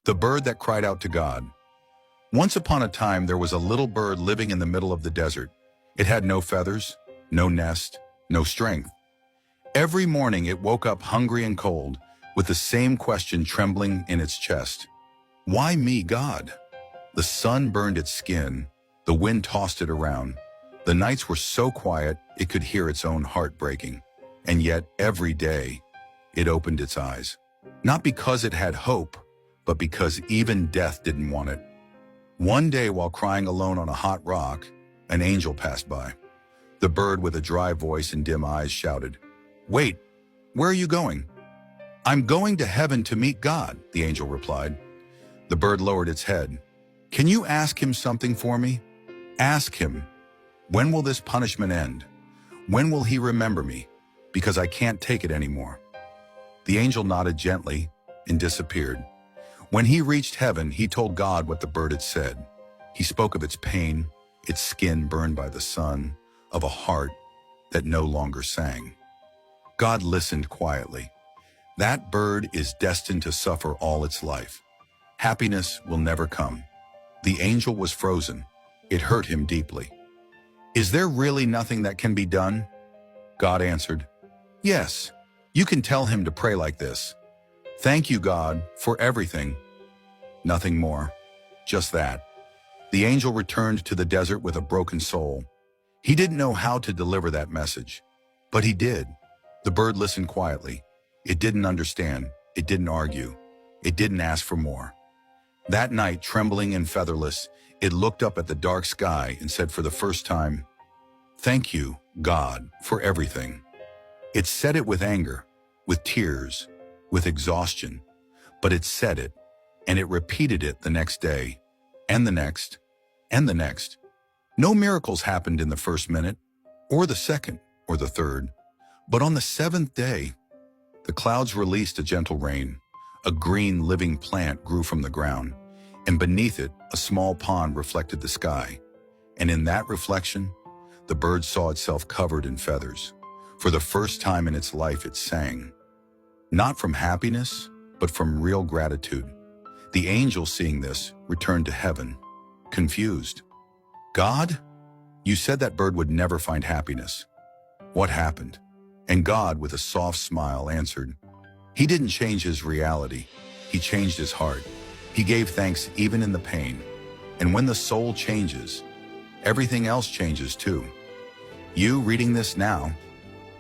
The bird that cried out to God. Once upon a time, there was a little bird living in the middle of the desert. It had no feathers, no nest, no strength. Every morning it woke up hungry and cold, with the same question trembling in its chest. Why me, God? The sun burned its skin, the wind tossed it around. The nights were so quiet it could hear its own heart breaking. And yet, every day, it opened its eyes. Not because it had hope, but because even death didn't want it. One day, while crying alone on a hot rock, an angel passed by. The bird, with a dry voice and dim eyes, shouted, "Wait, where are you going?" "I'm going to heaven to meet God," the angel replied. The bird lowered its head. "Can you ask him something for me? Ask him, when will this punishment end? When will he remember me? Because I can't take it anymore." The angel nodded gently and disappeared. When he reached heaven, he told God what the bird had said. He spoke of its pain, its skin burned by the sun, of a heart that no longer sang. God listened quietly. That bird is destined to suffer all its life. Happiness will never come. The angel was frozen. It hurt him deeply. "Is there really nothing that can be done?" God answered, "Yes, you can tell him to pray like this. Thank you, God, for everything." Nothing more, just that. The angel returned to the desert with a broken soul. He didn't know how to deliver that message, but he did. The bird listened quietly. It didn't understand. It didn't argue. It didn't ask for more. That night, trembling and featherless, it looked up at the dark sky and said for the first time, "Thank you, God, for everything." It said it with anger, with tears, with exhaustion, but it said it, and it repeated it the next day, and the next, and the next. No miracles happened in the first minute, or the second, or the third, but on the seventh day, the clouds released a gentle rain. A green living plant grew from the ground, and beneath it, a small pond reflected the sky. And in that reflection, the bird saw itself covered in feathers. For the first time in its life, it sang. Not from happiness, but from real gratitude. The angel, seeing this, returned to heaven, confused. "God, you said that bird would never find happiness. What happened?" And God, with a soft smile, answered, "He didn't change his reality. He changed his heart. He gave thanks even in the pain. And when the soul changes, everything else changes too." You reading this now,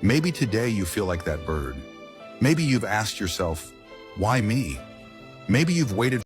maybe today you feel like that bird. Maybe you've asked yourself, why me? Maybe you've waited